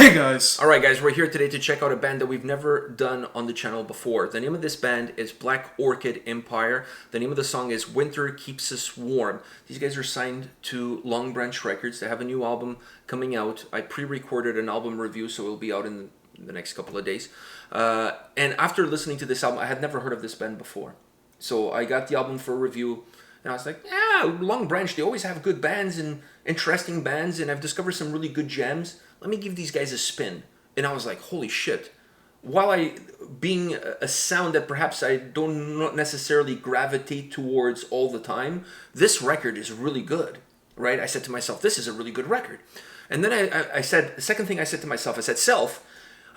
Hey guys! Alright guys, we're here today to check out a band that we've never done on the channel before. The name of this band is Black Orchid Empire. The name of the song is Winter Keeps Us Warm. These guys are signed to Long Branch Records. They have a new album coming out. I pre-recorded an album review, so it'll be out in the next couple of days. And after listening to this album, I had never heard of this band before. So I got the album for a review, and I was like, yeah, Long Branch, they always have good bands and interesting bands, and I've discovered some really good gems. Let me give these guys a spin. And I was like, holy shit. While being a sound that perhaps I don't not necessarily gravitate towards all the time, this record is really good, right? I said to myself, this is a really good record. And then I said, the second thing I said to myself, I said, self,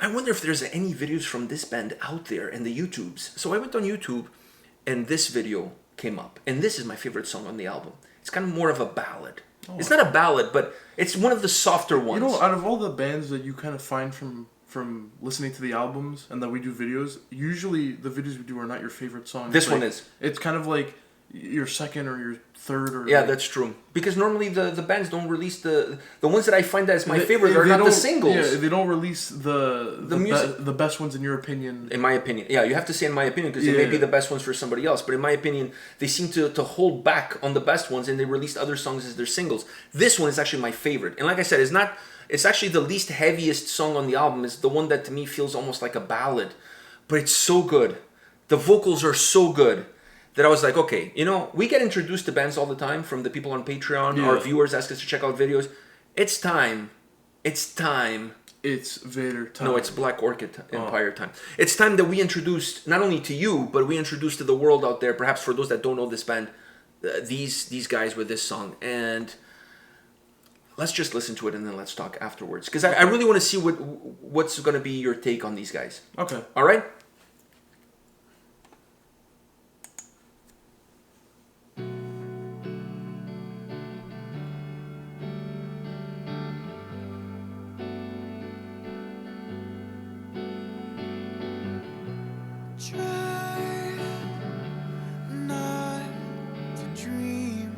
I wonder if there's any videos from this band out there in the YouTubes. So I went on YouTube, and this video came up. And this is my favorite song on the album. It's kind of more of a ballad. Oh. It's not a ballad, but it's one of the softer ones. You know, out of all the bands that you kind of find from listening to the albums and that we do videos, usually the videos we do are not your favorite songs. This one is. It's kind of like your second or your third. Or yeah, like, that's true. Because normally the bands don't release the ones that I find as my favorite are not the singles. Yeah, they don't release the best ones in your opinion. In my opinion. Yeah, you have to say in my opinion because they may be the best ones for somebody else. But in my opinion, they seem to hold back on the best ones and they released other songs as their singles. This one is actually my favorite. And like I said, it's actually the least heaviest song on the album. It's the one that to me feels almost like a ballad. But it's so good. The vocals are so good that I was like, okay, you know, we get introduced to bands all the time from the people on Patreon. Yeah. Our viewers ask us to check out videos. It's time. It's time. It's Vader time. No, it's Black Orchid Empire time. It's time that we introduced, not only to you, but we introduced to the world out there, perhaps for those that don't know this band, these guys with this song. And let's just listen to it and then let's talk afterwards. Because I really want to see what's going to be your take on these guys. Okay. All right? Try not to dream.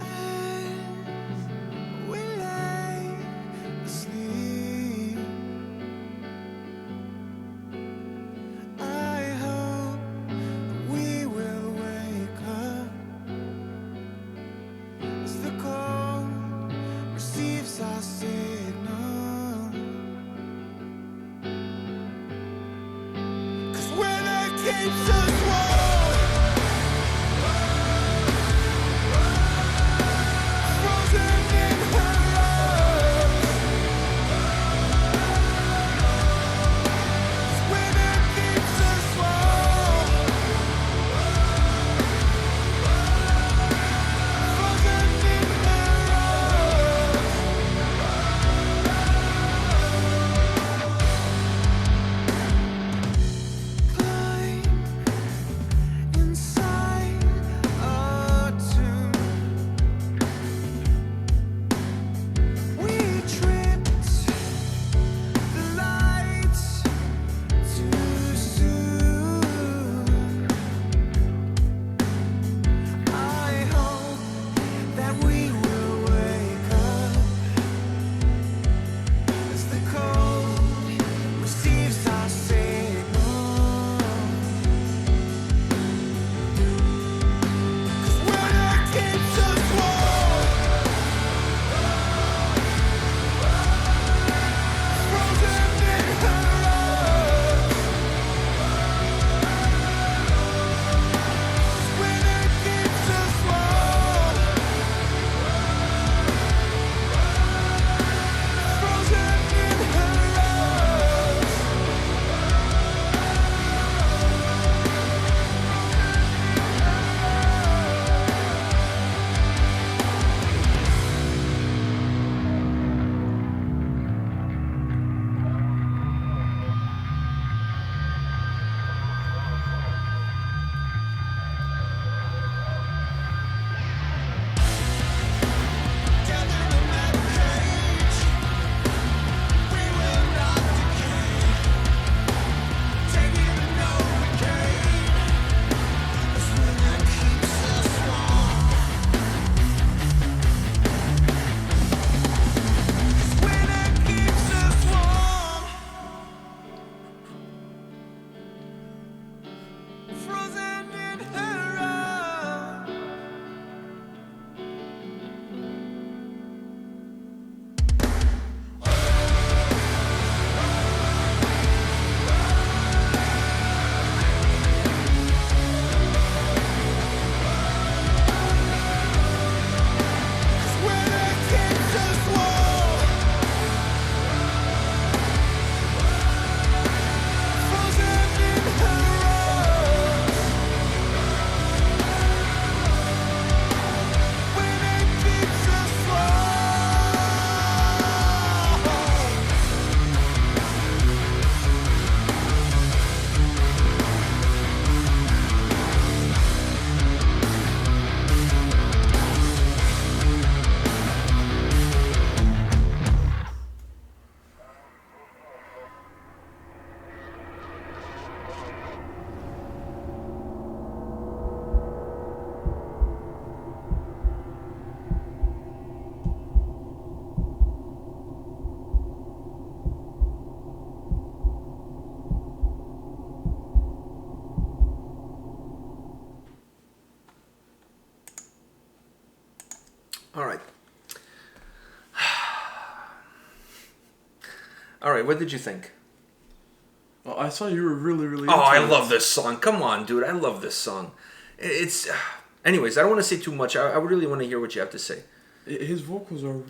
As we lay asleep, I hope we will wake up as the cold receives our signal. Keeps us warm, frozen in her love. Winter keeps us warm, frozen in her love. Climb right, what did you think? Well, I saw you were really Oh, I into it. love this song. Come on, dude. I love this song. It's... Anyways, I don't want to say too much. I really want to hear what you have to say. His vocals are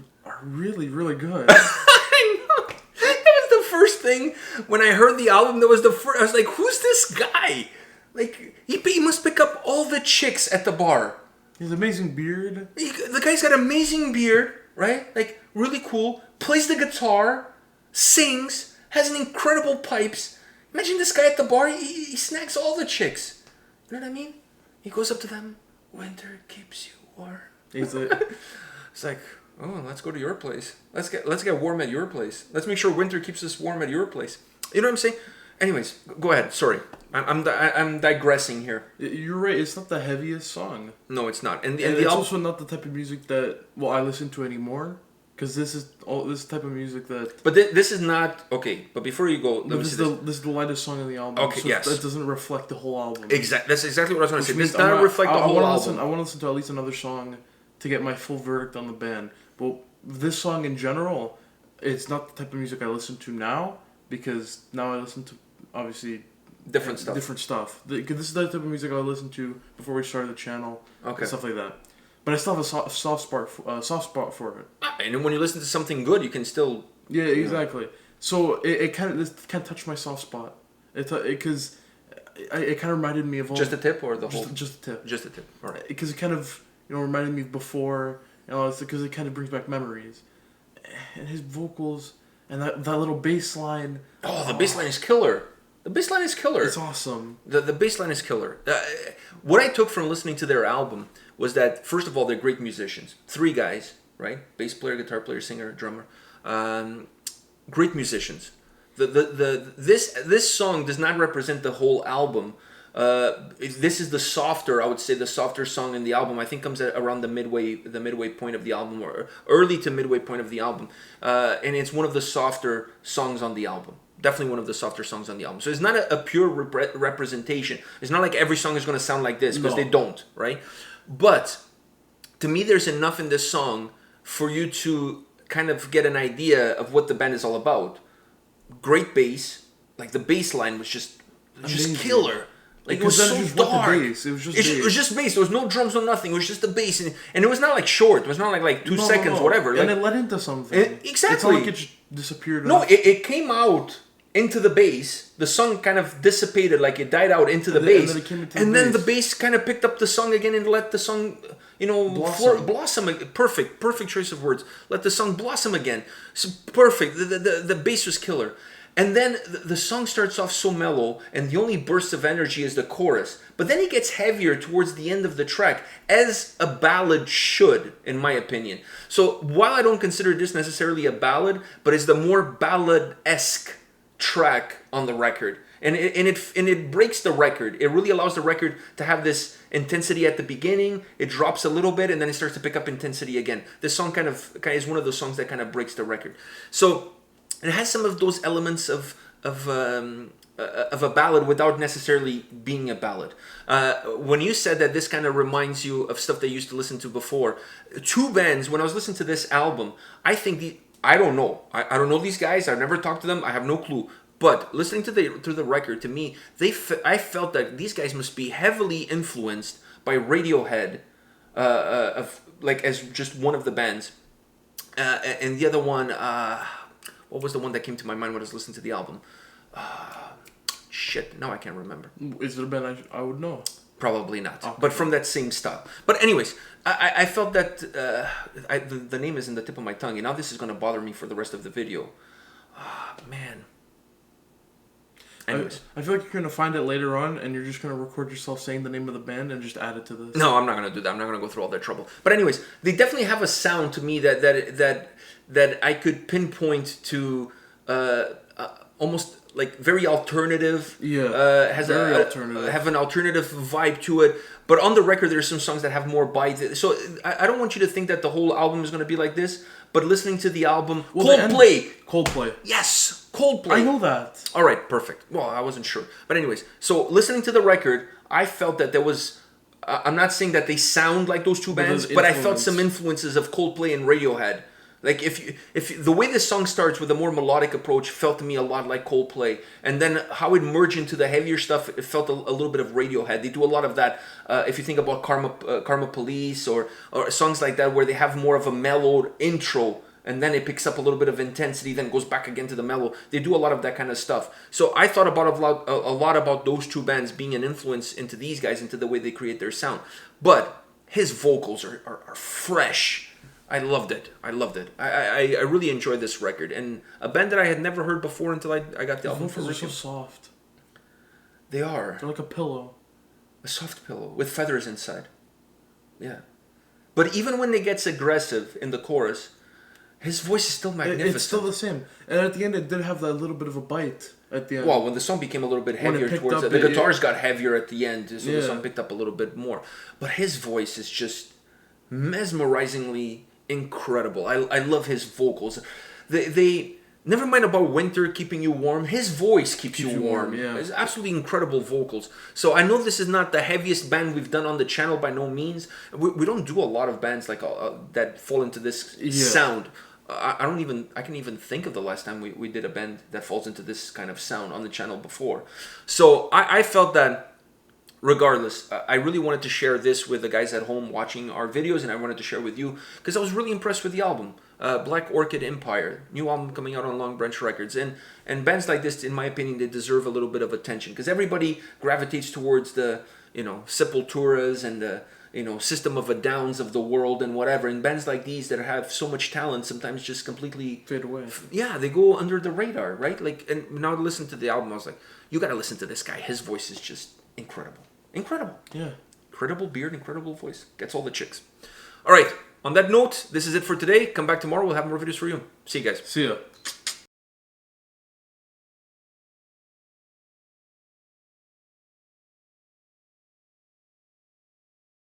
really good. I know. That was the first thing when I heard the album. That was the first. I was like, "Who's this guy?" Like he must pick up all the chicks at the bar. His amazing beard. The guy's got amazing beard, right? Like really cool. Plays the guitar, sings, has an incredible pipes. Imagine this guy at the bar. He snags all the chicks. You know what I mean? He goes up to them. Winter keeps you warm. He's like, It's like, oh, let's go to your place. Let's get warm at your place. Let's make sure winter keeps us warm at your place. You know what I'm saying? Anyways, go ahead. Sorry, I'm digressing here. you're right. It's not the heaviest song, No, it's not. And and the it's album. also not the type of music that I listen to anymore. Because this is all this type of music that. But this is not okay. But before you go, let me This say is the lightest song on the album. Okay, so yes. That doesn't reflect the whole album. That's exactly what I was going to say. Which This means does not reflect the whole wanna album. I want to listen to at least another song to get my full verdict on the band. But this song in general, it's not the type of music I listen to now, because now I listen to obviously Different stuff. Different stuff. This is the type of music I listened to before we started the channel. Okay. And stuff like that. But I still have a soft spot for it. And then when you listen to something good, you can still. Yeah, exactly. So it kind of touched my soft spot. Because it kind of reminded me of all Just a tip or the whole. just a tip. Just a tip. All right. Because it kind of reminded me of before, because it kind of brings back memories, and his vocals and that little bass line. Oh, the bass line is killer. The bass line is killer. It's awesome. The bass line is killer. What I took from listening to their album was that, first of all, they're great musicians. 3 guys, right? Bass player, guitar player, singer, drummer. Great musicians. This song does not represent the whole album. This is the softer, I would say, the softer song in the album. I think comes at around the midway point of the album, or early to midway point of the album. And it's one of the softer songs on the album. Definitely one of the softer songs on the album. So it's not a pure representation. It's not like every song is going to sound like this, because they don't, right? But to me, there's enough in this song for you to kind of get an idea of what the band is all about. Great bass, like the bass line was just killer. Like it was so dark. It was just bass. It was just bass. There was no drums, no nothing. It was just the bass, and it was not like short. It was not like 2 seconds, whatever. And like, it led into something. Exactly. It's not like it just disappeared. No, it came out into the bass. The song kind of dissipated, like it died out into the bass. And then it came into and the then bass. the bass kind of picked up the song again and let the song, blossom. Perfect choice of words. Let the song blossom again. So perfect. The bass was killer. And then the song starts off so mellow, and the only burst of energy is the chorus. But then it gets heavier towards the end of the track, as a ballad should, in my opinion. So while I don't consider this necessarily a ballad, but it's the more ballad-esque track on the record. And it breaks the record. It really allows the record to have this intensity at the beginning. It drops a little bit, and then it starts to pick up intensity again. This song kind of is one of those songs that kind of breaks the record. So it has some of those elements of a ballad without necessarily being a ballad. When you said that this kind of reminds you of stuff that you used to listen to before, 2 bands, when I was listening to this album, I think I don't know. I don't know these guys. I've never talked to them. I have no clue. But listening to the record, to me, I felt that these guys must be heavily influenced by Radiohead, as just one of the bands, and the other one. What was the one that came to my mind when I was listening to the album? Shit, now I can't remember. Is it a band I would know? Probably not, Okay. but from that same style. But anyways, I felt that the name is in the tip of my tongue, and now this is going to bother me for the rest of the video. Man. Anyways. I feel like you're going to find it later on, and you're just going to record yourself saying the name of the band and just add it to this. No, I'm not going to do that. I'm not going to go through all that trouble. But anyways, they definitely have a sound to me that I could pinpoint to almost like very alternative. Yeah, has very alternative. Have an alternative vibe to it. But on the record, there's some songs that have more bite. So I don't want you to think that the whole album is going to be like this. But listening to the album, Coldplay. Yes, Coldplay. I know that. All right, perfect. Well, I wasn't sure. But anyways, so listening to the record, I felt that there was... I'm not saying that they sound like those 2 bands, but I felt some influences of Coldplay and Radiohead Like if the way this song starts with a more melodic approach felt to me a lot like Coldplay, and then how it merged into the heavier stuff, it felt a little bit of Radiohead. They do a lot of that. If you think about Karma Police or songs like that, where they have more of a mellowed intro, and then it picks up a little bit of intensity, then goes back again to the mellow. They do a lot of that kind of stuff. So I thought about a lot about those two bands being an influence into these guys, into the way they create their sound. But his vocals are fresh. I loved it. I really enjoyed this record. And a band that I had never heard before until I got the album for vocals are so review. soft. They are. They're like a pillow. A soft pillow with feathers inside. Yeah. But even when it gets aggressive in the chorus, his voice is still magnificent. It's still the same. And at the end, it did have that little bit of a bite at the end. Well, when the song became a little bit heavier towards the guitars got heavier at the end, so the song picked up a little bit more. But his voice is just mesmerizingly incredible. I love his vocals. They never mind about winter keeping you warm. His voice keeps you warm. Yeah. It's absolutely incredible vocals. So I know this is not the heaviest band we've done on the channel by no means. We don't do a lot of bands like that fall into this sound. I can even think of the last time we did a band that falls into this kind of sound on the channel before. So I felt that regardless, I really wanted to share this with the guys at home watching our videos, and I wanted to share with you because I was really impressed with the album. Black Orchid Empire, new album coming out on Long Branch Records, and bands like this, in my opinion, they deserve a little bit of attention because everybody gravitates towards the Sepulturas and the System of a Downs of the world and whatever, and bands like these that have so much talent sometimes just completely fade away. Yeah, they go under the radar, right? Like, and now to listen to the album, I was like, you got to listen to this guy. His voice is just incredible. Yeah. Incredible beard, incredible voice. Gets all the chicks. All right. On that note, this is it for today. Come back tomorrow. We'll have more videos for you. See you guys. See ya.